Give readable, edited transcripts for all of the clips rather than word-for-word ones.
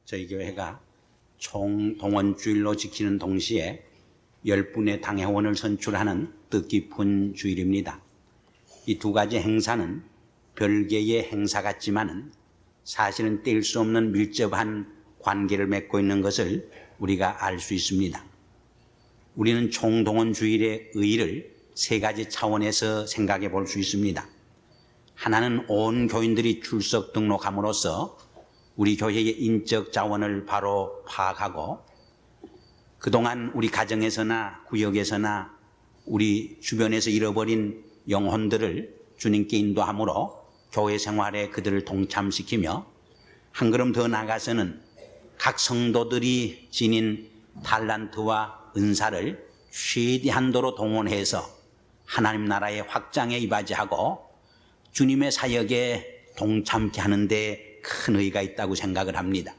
저희 교회가 총동원주일로 지키는 동시에 10분의 당회원을 선출하는 뜻깊은 주일입니다. 이 두 가지 행사는 별개의 행사 같지만은 사실은 뗄 수 없는 밀접한 관계를 맺고 있는 것을 우리가 알 수 있습니다. 우리는 총동원주일의 의의를 세 가지 차원에서 생각해 볼 수 있습니다. 하나는 온 교인들이 출석 등록함으로써 우리 교회의 인적 자원을 바로 파악하고 그동안 우리 가정에서나 구역에서나 우리 주변에서 잃어버린 영혼들을 주님께 인도함으로 교회 생활에 그들을 동참시키며 한 걸음 더 나아가서는 각 성도들이 지닌 달란트와 은사를 최대한도로 동원해서 하나님 나라의 확장에 이바지하고 주님의 사역에 동참케 하는데 큰 의의가 있다고 생각을 합니다.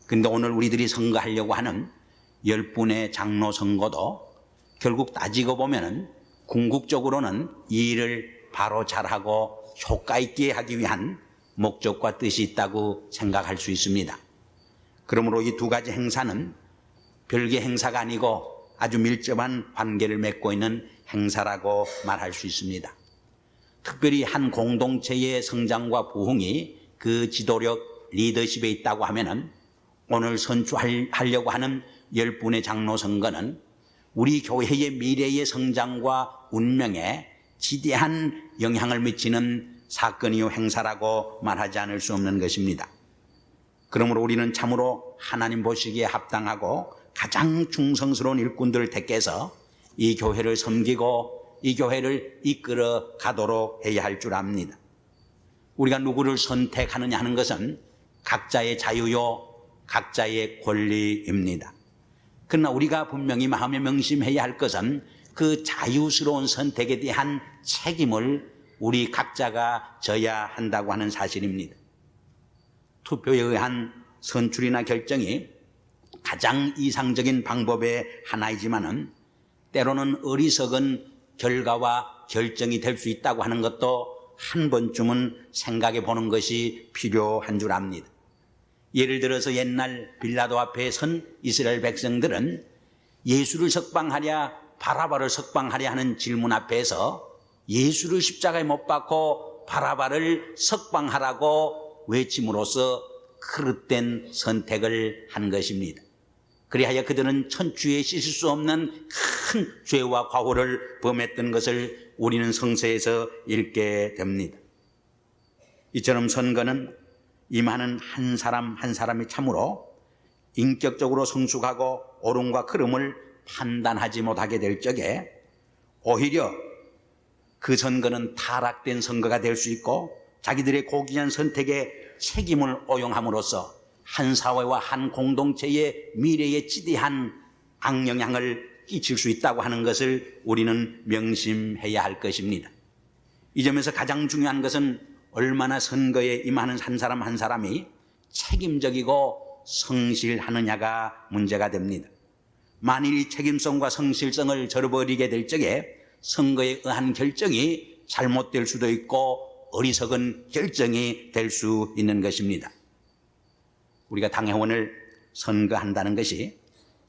그런데 오늘 우리들이 선거하려고 하는 10분의 장로 선거도 결국 따지고 보면은 궁극적으로는 이 일을 바로 잘하고 효과 있게 하기 위한 목적과 뜻이 있다고 생각할 수 있습니다. 그러므로 이 두 가지 행사는 별개 행사가 아니고 아주 밀접한 관계를 맺고 있는 행사라고 말할 수 있습니다. 특별히 한 공동체의 성장과 부흥이 그 지도력, 리더십에 있다고 하면은 오늘 선출하려고 하는 10분의 장로 선거는 우리 교회의 미래의 성장과 운명에 지대한 영향을 미치는 사건이요 행사라고 말하지 않을 수 없는 것입니다. 그러므로 우리는 참으로 하나님 보시기에 합당하고 가장 충성스러운 일꾼들을 택해서 이 교회를 섬기고 이 교회를 이끌어 가도록 해야 할 줄 압니다. 우리가 누구를 선택하느냐 하는 것은 각자의 자유요, 각자의 권리입니다. 그러나 우리가 분명히 마음에 명심해야 할 것은 그 자유스러운 선택에 대한 책임을 우리 각자가 져야 한다고 하는 사실입니다. 투표에 의한 선출이나 결정이 가장 이상적인 방법의 하나이지만은 때로는 어리석은 결과와 결정이 될 수 있다고 하는 것도 한 번쯤은 생각해 보는 것이 필요한 줄 압니다. 예를 들어서 옛날 빌라도 앞에 선 이스라엘 백성들은 예수를 석방하랴 바라바를 석방하랴 하는 질문 앞에서 예수를 십자가에 못 박고 바라바를 석방하라고 외침으로써 그릇된 선택을 한 것입니다. 그리하여 그들은 천추에 씻을 수 없는 큰 죄와 과오를 범했던 것을 우리는 성서에서 읽게 됩니다. 이처럼 선거는 임하는 한 사람 한 사람이 참으로 인격적으로 성숙하고 옳음과 그름을 판단하지 못하게 될 적에 오히려 그 선거는 타락된 선거가 될 수 있고 자기들의 고귀한 선택에 책임을 오용함으로써 한 사회와 한 공동체의 미래에 지대한 악영향을 끼칠 수 있다고 하는 것을 우리는 명심해야 할 것입니다. 이 점에서 가장 중요한 것은 얼마나 선거에 임하는 한 사람 한 사람이 책임적이고 성실하느냐가 문제가 됩니다. 만일 이 책임성과 성실성을 저버리게 될 적에 선거에 의한 결정이 잘못될 수도 있고 어리석은 결정이 될 수 있는 것입니다. 우리가 당회원을 선거한다는 것이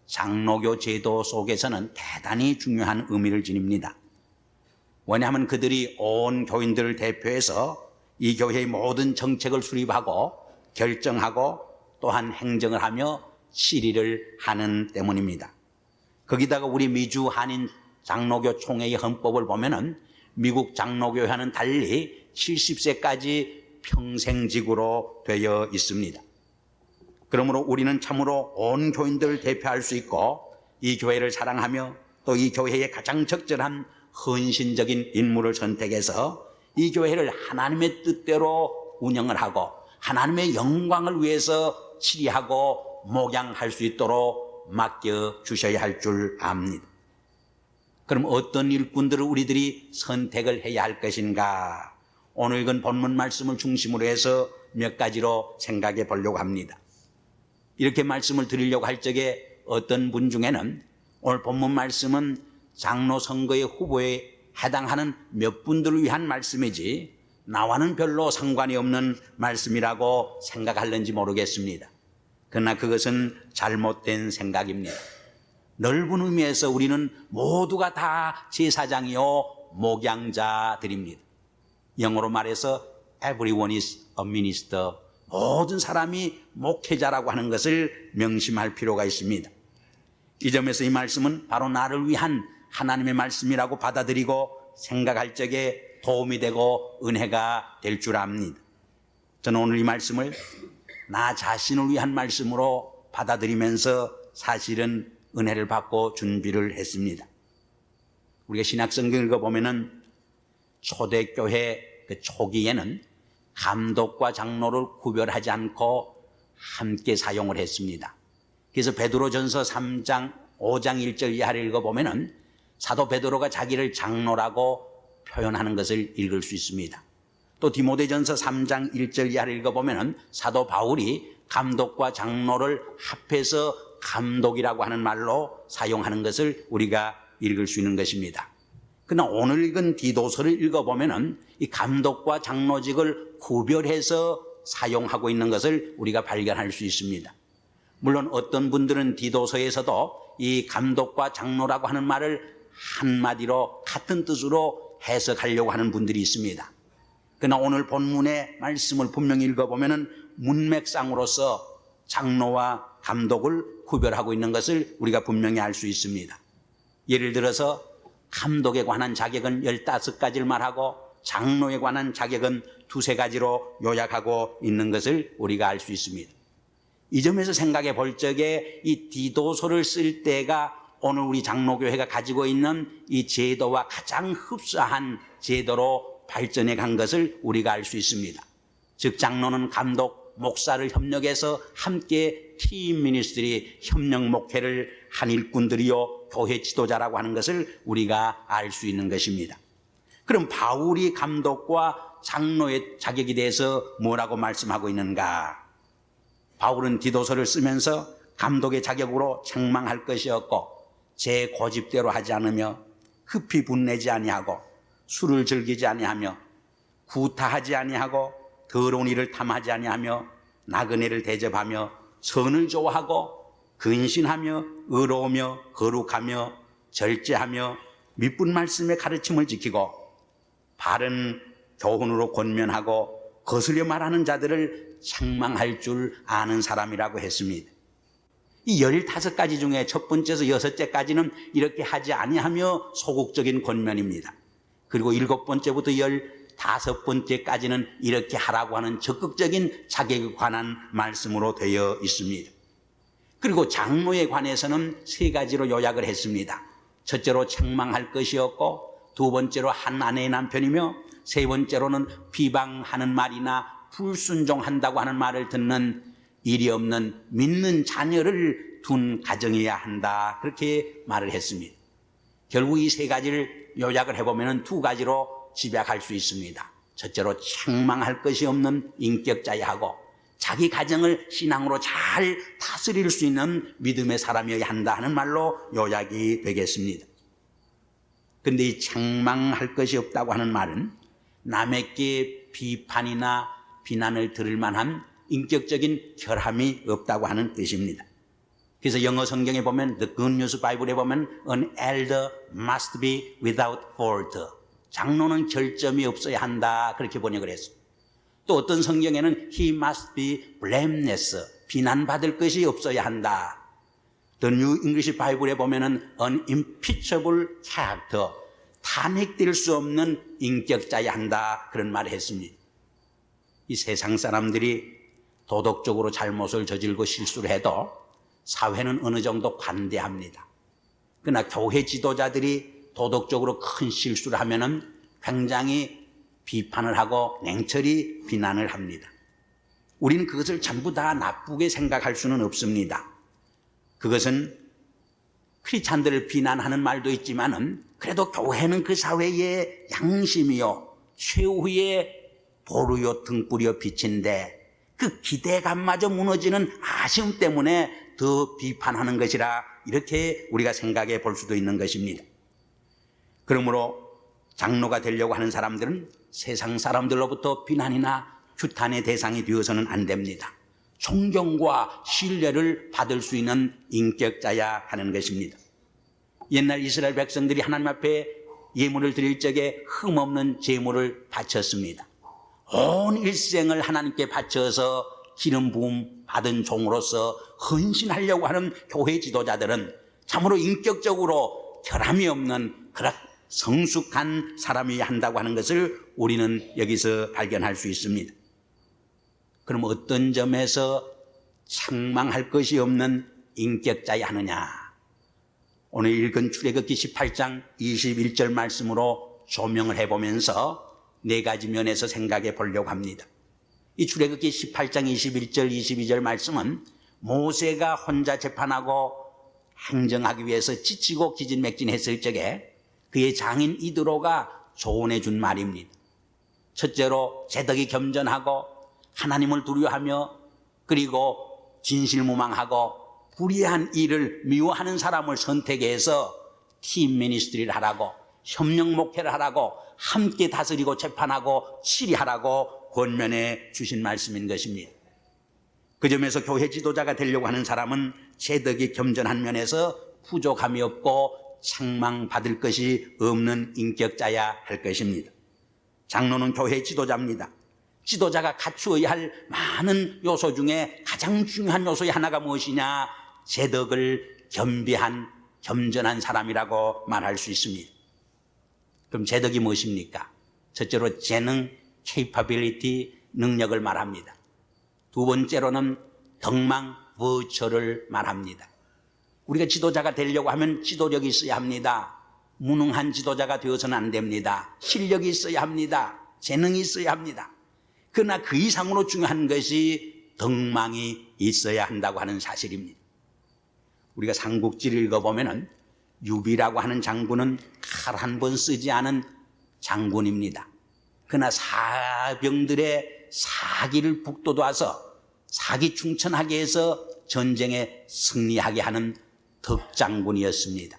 장로교 제도 속에서는 대단히 중요한 의미를 지닙니다. 왜냐하면 그들이 온 교인들을 대표해서 이 교회의 모든 정책을 수립하고 결정하고 또한 행정을 하며 실의를 하는 때문입니다. 거기다가 우리 미주 한인 장로교 총회의 헌법을 보면은 미국 장로교회와는 달리 70세까지 평생직으로 되어 있습니다. 그러므로 우리는 참으로 온 교인들을 대표할 수 있고 이 교회를 사랑하며 또 이 교회의 가장 적절한 헌신적인 인물을 선택해서 이 교회를 하나님의 뜻대로 운영을 하고 하나님의 영광을 위해서 치리하고 목양할 수 있도록 맡겨주셔야 할 줄 압니다. 그럼 어떤 일꾼들을 우리들이 선택을 해야 할 것인가? 오늘 읽은 본문 말씀을 중심으로 해서 몇 가지로 생각해 보려고 합니다. 이렇게 말씀을 드리려고 할 적에 어떤 분 중에는 오늘 본문 말씀은 장로 선거의 후보에 해당하는 몇 분들을 위한 말씀이지 나와는 별로 상관이 없는 말씀이라고 생각할는지 모르겠습니다. 그러나 그것은 잘못된 생각입니다. 넓은 의미에서 우리는 모두가 다 제사장이요 목양자들입니다. 영어로 말해서 everyone is a minister. 모든 사람이 목회자라고 하는 것을 명심할 필요가 있습니다. 이 점에서 이 말씀은 바로 나를 위한 하나님의 말씀이라고 받아들이고 생각할 적에 도움이 되고 은혜가 될 줄 압니다. 저는 오늘 이 말씀을 나 자신을 위한 말씀으로 받아들이면서 사실은 은혜를 받고 준비를 했습니다. 우리가 신약성경 읽어보면은 초대교회 그 초기에는 감독과 장로를 구별하지 않고 함께 사용을 했습니다. 그래서 베드로전서 3장 5장 1절 이하를 읽어보면은 사도 베드로가 자기를 장로라고 표현하는 것을 읽을 수 있습니다. 또 디모데전서 3장 1절 이하를 읽어보면은 사도 바울이 감독과 장로를 합해서 감독이라고 하는 말로 사용하는 것을 우리가 읽을 수 있는 것입니다. 그러나 오늘 읽은 디도서를 읽어보면은 이 감독과 장로직을 구별해서 사용하고 있는 것을 우리가 발견할 수 있습니다. 물론 어떤 분들은 디도서에서도 이 감독과 장로라고 하는 말을 한마디로 같은 뜻으로 해석하려고 하는 분들이 있습니다. 그러나 오늘 본문의 말씀을 분명히 읽어보면은 문맥상으로서 장로와 감독을 구별하고 있는 것을 우리가 분명히 알 수 있습니다. 예를 들어서 감독에 관한 자격은 15가지를 말하고 장로에 관한 자격은 2-3가지로 요약하고 있는 것을 우리가 알 수 있습니다. 이 점에서 생각해 볼 적에 이 디도서를 쓸 때가 오늘 우리 장로교회가 가지고 있는 이 제도와 가장 흡사한 제도로 발전해 간 것을 우리가 알 수 있습니다. 즉 장로는 감독, 목사를 협력해서 함께 팀 미니스트리, 협력 목회를 한 일꾼들이요 교회 지도자라고 하는 것을 우리가 알 수 있는 것입니다. 그럼 바울이 감독과 장로의 자격에 대해서 뭐라고 말씀하고 있는가? 바울은 디도서를 쓰면서 감독의 자격으로 책망할 것이 없고 제 고집대로 하지 않으며 급히 분내지 아니하고 술을 즐기지 아니하며 구타하지 아니하고 더러운 일을 탐하지 아니하며 나그네를 대접하며 선을 좋아하고 근신하며 의로우며 거룩하며 절제하며 미쁜 말씀의 가르침을 지키고 바른 교훈으로 권면하고 거슬려 말하는 자들을 책망할 줄 아는 사람이라고 했습니다. 이 15가지 중에 첫 번째에서 6째까지는 이렇게 하지 아니하며 소극적인 권면입니다. 그리고 7번째부터 15번째까지는 이렇게 하라고 하는 적극적인 자격에 관한 말씀으로 되어 있습니다. 그리고 장로에 관해서는 3가지로 요약을 했습니다. 첫째로 책망할 것이 없고, 2번째로 한 아내의 남편이며, 3번째로는 비방하는 말이나 불순종한다고 하는 말을 듣는 일이 없는 믿는 자녀를 둔 가정이어야 한다. 그렇게 말을 했습니다. 결국 이 3가지를 요약을 해보면 2가지로 집약할 수 있습니다. 첫째로 책망할 것이 없는 인격자여야 하고 자기 가정을 신앙으로 잘 다스릴 수 있는 믿음의 사람이어야 한다 하는 말로 요약이 되겠습니다. 그런데 이 책망할 것이 없다고 하는 말은 남에게 비판이나 비난을 들을 만한 인격적인 결함이 없다고 하는 뜻입니다. 그래서 영어 성경에 보면 The Good News Bible에 보면 An elder must be without fault. 장로는 결점이 없어야 한다. 그렇게 번역을 했습니다. 또 어떤 성경에는 He must be blameless. 비난받을 것이 없어야 한다. The New English Bible에 보면은 unimpeachable character. 탄핵될 수 없는 인격자여야 한다. 그런 말을 했습니다. 이 세상 사람들이 도덕적으로 잘못을 저질고 실수를 해도 사회는 어느 정도 관대합니다. 그러나 교회 지도자들이 도덕적으로 큰 실수를 하면은 굉장히 비판을 하고 냉철히 비난을 합니다. 우리는 그것을 전부 다 나쁘게 생각할 수는 없습니다. 그것은 크리스찬들을 비난하는 말도 있지만은 그래도 교회는 그 사회의 양심이요 최후의 보루요 등불이요 빛인데 그 기대감마저 무너지는 아쉬움 때문에 더 비판하는 것이라 이렇게 우리가 생각해 볼 수도 있는 것입니다. 그러므로 장로가 되려고 하는 사람들은 세상 사람들로부터 비난이나 규탄의 대상이 되어서는 안 됩니다. 존경과 신뢰를 받을 수 있는 인격자야 하는 것입니다. 옛날 이스라엘 백성들이 하나님 앞에 예물을 드릴 적에 흠없는 제물을 바쳤습니다. 온 일생을 하나님께 바쳐서 기름 부음 받은 종으로서 헌신하려고 하는 교회 지도자들은 참으로 인격적으로 결함이 없는 그런 성숙한 사람이어야 한다고 하는 것을 우리는 여기서 발견할 수 있습니다. 그럼 어떤 점에서 책망할 것이 없는 인격자야 하느냐? 오늘 읽은 출애굽기 18장 21절 말씀으로 조명을 해보면서 네 가지 면에서 생각해 보려고 합니다. 이 출애굽기 18장 21절 22절 말씀은 모세가 혼자 재판하고 행정하기 위해서 지치고 기진맥진했을 적에 그의 장인 이드로가 조언해 준 말입니다. 첫째로 제덕이 겸전하고 하나님을 두려워하며 그리고 진실무망하고 불의한 일을 미워하는 사람을 선택해서 팀 미니스트리를 하라고, 협력 목회를 하라고, 함께 다스리고 재판하고 치리하라고 권면해 주신 말씀인 것입니다. 그 점에서 교회 지도자가 되려고 하는 사람은 제덕이 겸전한 면에서 부족함이 없고 책망받을 것이 없는 인격자야 할 것입니다. 장로는 교회 지도자입니다. 지도자가 갖추어야 할 많은 요소 중에 가장 중요한 요소의 하나가 무엇이냐? 제덕을 겸비한 겸전한 사람이라고 말할 수 있습니다. 그럼 제덕이 무엇입니까? 첫째로 재능, capability, 능력을 말합니다. 두 번째로는 덕망, virtue를 말합니다. 우리가 지도자가 되려고 하면 지도력이 있어야 합니다. 무능한 지도자가 되어서는 안 됩니다. 실력이 있어야 합니다. 재능이 있어야 합니다. 그러나 그 이상으로 중요한 것이 덕망이 있어야 한다고 하는 사실입니다. 우리가 삼국지를 읽어보면 유비라고 하는 장군은 칼 한 번 쓰지 않은 장군입니다. 그러나 사병들의 사기를 북돋아서 사기 충천하게 해서 전쟁에 승리하게 하는 덕장군이었습니다.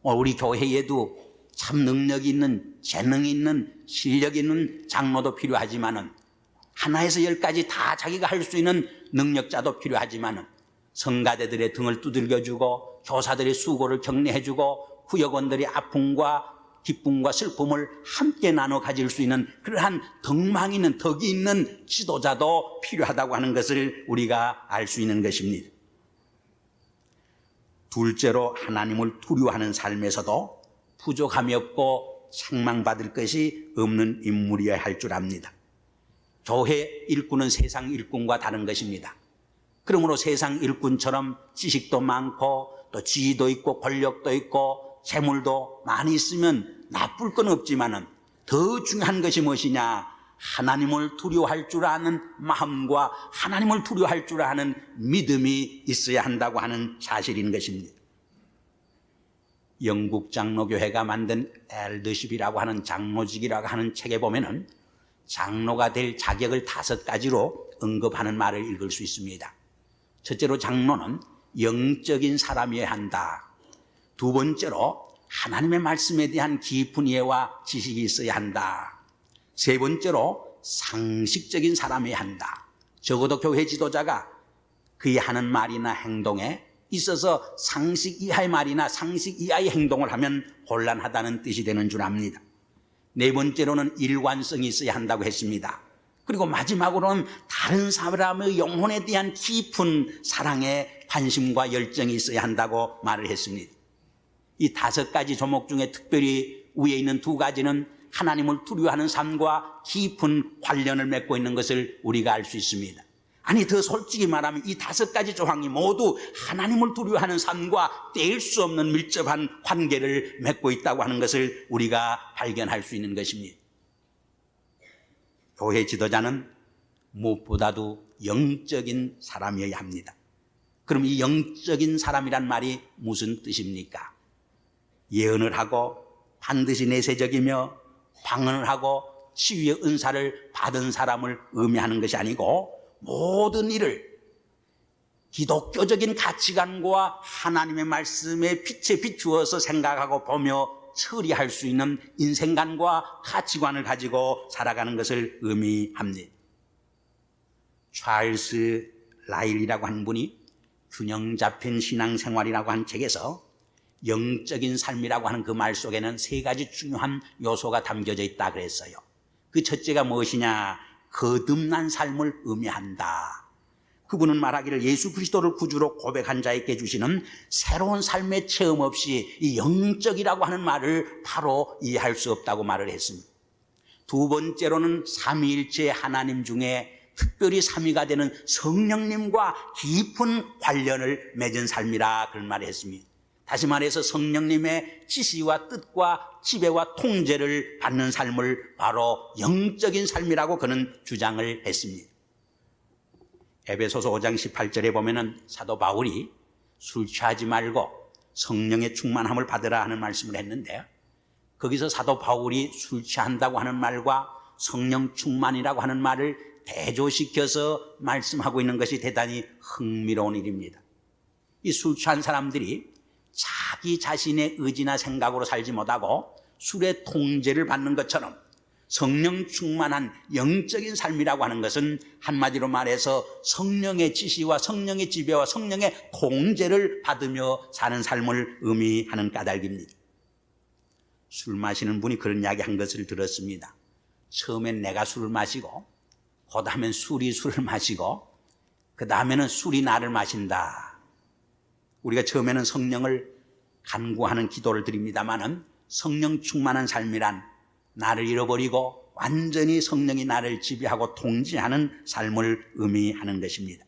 우리 교회에도 참 능력이 있는, 재능이 있는, 실력이 있는 장로도 필요하지만은 하나에서 10까지 다 자기가 할 수 있는 능력자도 필요하지만은 성가대들의 등을 두들겨주고 교사들의 수고를 격려해주고 구역원들의 아픔과 기쁨과 슬픔을 함께 나눠 가질 수 있는 그러한 덕망이 있는, 덕이 있는 지도자도 필요하다고 하는 것을 우리가 알 수 있는 것입니다. 둘째로 하나님을 두려워하는 삶에서도 부족함이 없고 책망받을 것이 없는 인물이어야 할 줄 압니다. 교회 일꾼은 세상 일꾼과 다른 것입니다. 그러므로 세상 일꾼처럼 지식도 많고 또 지위도 있고 권력도 있고 재물도 많이 있으면 나쁠 건 없지만은 더 중요한 것이 무엇이냐? 하나님을 두려워할 줄 아는 마음과 하나님을 두려워할 줄 아는 믿음이 있어야 한다고 하는 사실인 것입니다. 영국 장로교회가 만든 엘더십이라고 하는 장로직이라고 하는 책에 보면은 장로가 될 자격을 5가지로 언급하는 말을 읽을 수 있습니다. 첫째로 장로는 영적인 사람이어야 한다. 두 번째로 하나님의 말씀에 대한 깊은 이해와 지식이 있어야 한다. 세 번째로 상식적인 사람이어야 한다. 적어도 교회 지도자가 그의 하는 말이나 행동에 있어서 상식 이하의 말이나 상식 이하의 행동을 하면 곤란하다는 뜻이 되는 줄 압니다. 네 번째로는 일관성이 있어야 한다고 했습니다. 그리고 마지막으로는 다른 사람의 영혼에 대한 깊은 사랑에 관심과 열정이 있어야 한다고 말을 했습니다. 이 5가지 조목 중에 특별히 위에 있는 2가지는 하나님을 두려워하는 삶과 깊은 관련을 맺고 있는 것을 우리가 알 수 있습니다. 아니, 더 솔직히 말하면 이 5가지 조항이 모두 하나님을 두려워하는 삶과 뗄 수 없는 밀접한 관계를 맺고 있다고 하는 것을 우리가 발견할 수 있는 것입니다. 교회 지도자는 무엇보다도 영적인 사람이어야 합니다. 그럼 이 영적인 사람이란 말이 무슨 뜻입니까? 예언을 하고 반드시 내세적이며 방언을 하고 치유의 은사를 받은 사람을 의미하는 것이 아니고 모든 일을 기독교적인 가치관과 하나님의 말씀에 빛에 비추어서 생각하고 보며 처리할 수 있는 인생관과 가치관을 가지고 살아가는 것을 의미합니다. 찰스 라일이라고 하는 분이 균형 잡힌 신앙생활이라고 하는 책에서 영적인 삶이라고 하는 그 말 속에는 세 가지 중요한 요소가 담겨져 있다 그랬어요. 그 첫째가 무엇이냐? 거듭난 삶을 의미한다. 그분은 말하기를 예수 그리스도를 구주로 고백한 자에게 주시는 새로운 삶의 체험 없이 이 영적이라고 하는 말을 바로 이해할 수 없다고 말을 했습니다. 두 번째로는 삼위일체 하나님 중에 특별히 삼위가 되는 성령님과 깊은 관련을 맺은 삶이라 그런 말을 했습니다. 다시 말해서 성령님의 지시와 뜻과 지배와 통제를 받는 삶을 바로 영적인 삶이라고 그는 주장을 했습니다. 에베소서 5장 18절에 보면은 사도 바울이 술 취하지 말고 성령의 충만함을 받으라 하는 말씀을 했는데, 거기서 사도 바울이 술 취한다고 하는 말과 성령 충만이라고 하는 말을 대조시켜서 말씀하고 있는 것이 대단히 흥미로운 일입니다. 이 술 취한 사람들이 자기 자신의 의지나 생각으로 살지 못하고 술의 통제를 받는 것처럼 성령 충만한 영적인 삶이라고 하는 것은 한마디로 말해서 성령의 지시와 성령의 지배와 성령의 통제를 받으며 사는 삶을 의미하는 까닭입니다. 술 마시는 분이 그런 이야기 한 것을 들었습니다. 처음엔 내가 술을 마시고, 그 다음엔 술이 술을 마시고, 그 다음에는 술이 나를 마신다. 우리가 처음에는 성령을 간구하는 기도를 드립니다마는 성령 충만한 삶이란 나를 잃어버리고 완전히 성령이 나를 지배하고 통제하는 삶을 의미하는 것입니다.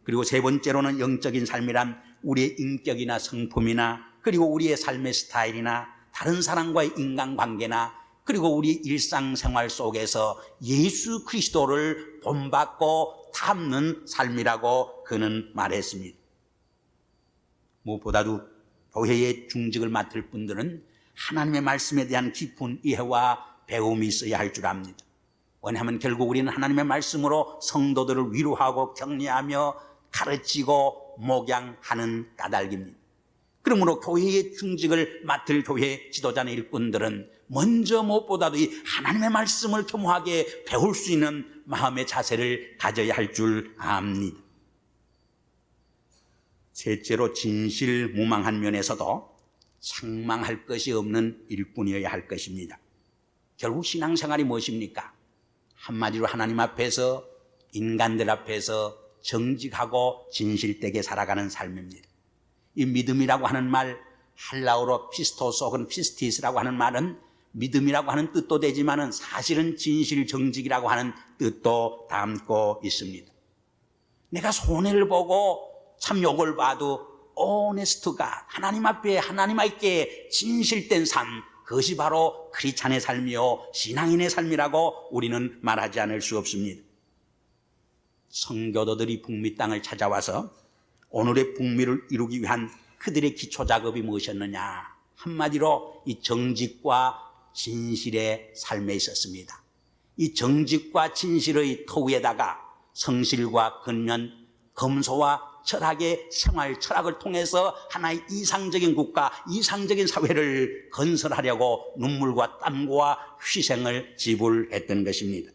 그리고 세 번째로는 영적인 삶이란 우리의 인격이나 성품이나 그리고 우리의 삶의 스타일이나 다른 사람과의 인간관계나 그리고 우리 일상생활 속에서 예수 그리스도를 본받고 닮는 삶이라고 그는 말했습니다. 무엇보다도 교회의 중직을 맡을 분들은 하나님의 말씀에 대한 깊은 이해와 배움이 있어야 할 줄 압니다. 왜냐하면 결국 우리는 하나님의 말씀으로 성도들을 위로하고 격려하며 가르치고 목양하는 까닭입니다. 그러므로 교회의 중직을 맡을 교회 지도자나 일꾼들은 먼저 무엇보다도 이 하나님의 말씀을 교묘하게 배울 수 있는 마음의 자세를 가져야 할 줄 압니다. 셋째로 진실무망한 면에서도 책망할 것이 없는 일꾼이어야 할 것입니다. 결국 신앙생활이 무엇입니까? 한마디로 하나님 앞에서 인간들 앞에서 정직하고 진실되게 살아가는 삶입니다. 이 믿음이라고 하는 말, 헬라어로 피스토스 혹은 피스티스라고 하는 말은 믿음이라고 하는 뜻도 되지만은 사실은 진실 정직이라고 하는 뜻도 담고 있습니다. 내가 손해를 보고 참 욕을 봐도 오네스트가 하나님 앞에 하나님께 진실된 삶, 그것이 바로 크리스찬의 삶이요 신앙인의 삶이라고 우리는 말하지 않을 수 없습니다. 성교도들이 북미 땅을 찾아와서 오늘의 북미를 이루기 위한 그들의 기초작업이 무엇이었느냐? 한마디로 이 정직과 진실의 삶에 있었습니다. 이 정직과 진실의 터위에다가 성실과 근면, 검소와 철학의 생활 철학을 통해서 하나의 이상적인 국가, 이상적인 사회를 건설하려고 눈물과 땀과 희생을 지불했던 것입니다.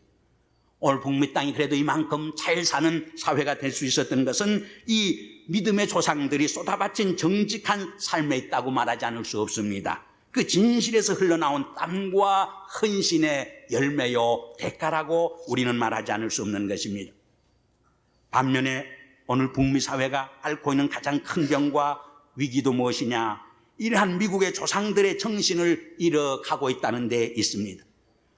오늘 북미 땅이 그래도 이만큼 잘 사는 사회가 될 수 있었던 것은 이 믿음의 조상들이 쏟아바친 정직한 삶에 있다고 말하지 않을 수 없습니다. 그 진실에서 흘러나온 땀과 헌신의 열매요 대가라고 우리는 말하지 않을 수 없는 것입니다. 반면에 오늘 북미 사회가 앓고 있는 가장 큰 병과 위기도 무엇이냐? 이러한 미국의 조상들의 정신을 잃어가고 있다는 데 있습니다.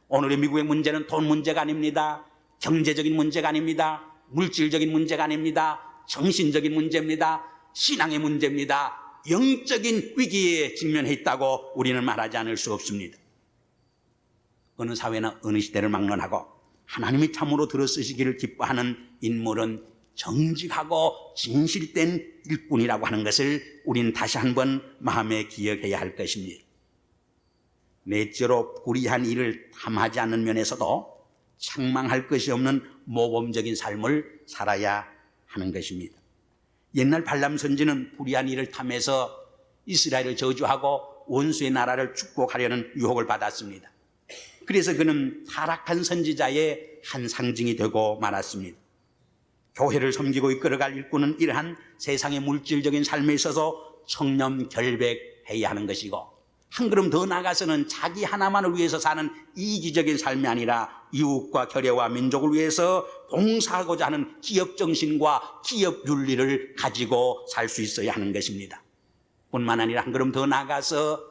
오늘의 미국의 문제는 돈 문제가 아닙니다. 경제적인 문제가 아닙니다. 물질적인 문제가 아닙니다. 정신적인 문제입니다. 신앙의 문제입니다. 영적인 위기에 직면해 있다고 우리는 말하지 않을 수 없습니다. 어느 사회나 어느 시대를 막론하고 하나님이 참으로 들어쓰시기를 기뻐하는 인물은 정직하고 진실된 일꾼이라고 하는 것을 우리는 다시 한번 마음에 기억해야 할 것입니다. 넷째로 불의한 일을 탐하지 않는 면에서도 책망할 것이 없는 모범적인 삶을 살아야 하는 것입니다. 옛날 발람 선지는 불의한 일을 탐해서 이스라엘을 저주하고 원수의 나라를 축복하려는 유혹을 받았습니다. 그래서 그는 타락한 선지자의 한 상징이 되고 말았습니다. 교회를 섬기고 이끌어갈 일꾼은 이러한 세상의 물질적인 삶에 있어서 청렴 결백해야 하는 것이고, 한 걸음 더 나아가서는 자기 하나만을 위해서 사는 이기적인 삶이 아니라 이웃과 교회와 민족을 위해서 봉사하고자 하는 기업 정신과 기업 윤리를 가지고 살 수 있어야 하는 것입니다. 뿐만 아니라 한 걸음 더 나아가서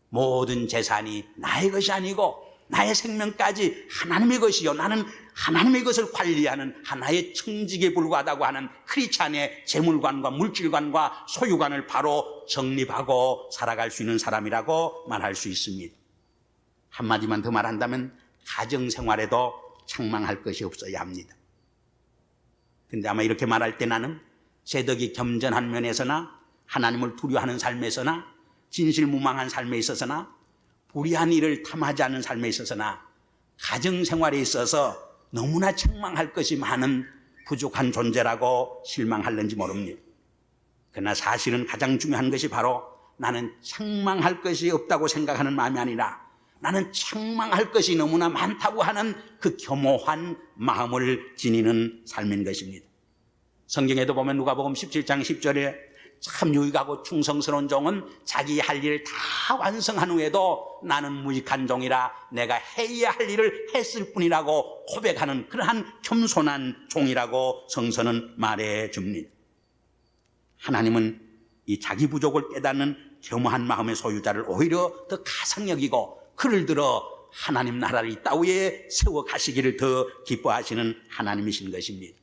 모든 재산이 나의 것이 아니고 나의 생명까지 하나님의 것이요, 나는 하나님의 것을 관리하는 하나의 청직에 불과하다고 하는 크리스찬의 재물관과 물질관과 소유관을 바로 정립하고 살아갈 수 있는 사람이라고 말할 수 있습니다. 한마디만 더 말한다면 가정생활에도 책망할 것이 없어야 합니다. 근데 아마 이렇게 말할 때 나는 세덕이 겸전한 면에서나 하나님을 두려워하는 삶에서나 진실무망한 삶에 있어서나 불의한 일을 탐하지 않는 삶에 있어서나 가정생활에 있어서 너무나 책망할 것이 많은 부족한 존재라고 실망할는지 모릅니다. 그러나 사실은 가장 중요한 것이 바로 나는 책망할 것이 없다고 생각하는 마음이 아니라 나는 책망할 것이 너무나 많다고 하는 그 겸허한 마음을 지니는 삶인 것입니다. 성경에도 보면 누가복음 17장 10절에 참 유익하고 충성스러운 종은 자기 할 일을 다 완성한 후에도 나는 무익한 종이라 내가 해야 할 일을 했을 뿐이라고 고백하는 그러한 겸손한 종이라고 성서는 말해 줍니다. 하나님은 이 자기 부족을 깨닫는 겸허한 마음의 소유자를 오히려 더 가상 여기고 그를 들어 하나님 나라를 이 땅에 세워 가시기를 더 기뻐하시는 하나님이신 것입니다.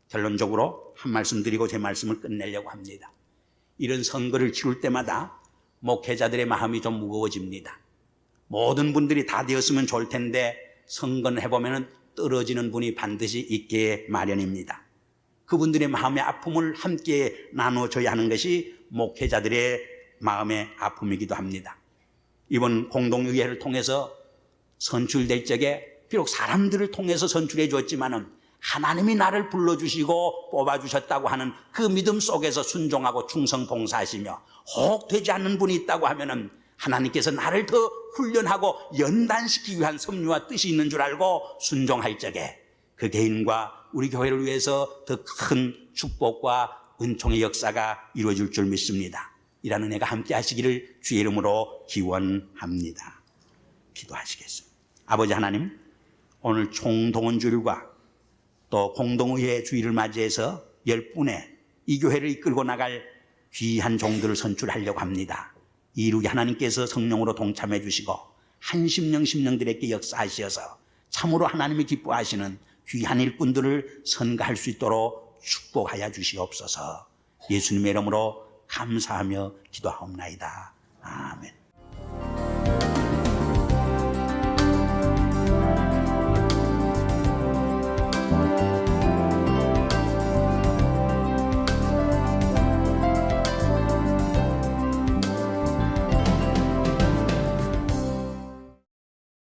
결론적으로 한 말씀 드리고 제 말씀을 끝내려고 합니다. 이런 선거를 치룰 때마다 목회자들의 마음이 좀 무거워집니다. 모든 분들이 다 되었으면 좋을 텐데 선거는 해보면 떨어지는 분이 반드시 있게 마련입니다. 그분들의 마음의 아픔을 함께 나눠줘야 하는 것이 목회자들의 마음의 아픔이기도 합니다. 이번 공동의회를 통해서 선출될 적에 비록 사람들을 통해서 선출해 주었지만은 하나님이 나를 불러주시고 뽑아주셨다고 하는 그 믿음 속에서 순종하고 충성 봉사하시며 혹 되지 않는 분이 있다고 하면은 하나님께서 나를 더 훈련하고 연단시키기 위한 섭리와 뜻이 있는 줄 알고 순종할 적에 그 개인과 우리 교회를 위해서 더 큰 축복과 은총의 역사가 이루어질 줄 믿습니다. 이라는 은혜가 함께 하시기를 주의 이름으로 기원합니다. 기도하시겠습니다. 아버지 하나님, 오늘 총동원주일과 또 공동의회 주일을 맞이해서 10분의 이 교회를 이끌고 나갈 귀한 종들을 선출하려고 합니다. 이루게 하나님께서 성령으로 동참해 주시고 한 심령들에게 역사하셔서 참으로 하나님이 기뻐하시는 귀한 일꾼들을 선거할 수 있도록 축복하여 주시옵소서. 예수님의 이름으로 감사하며 기도하옵나이다. 아멘.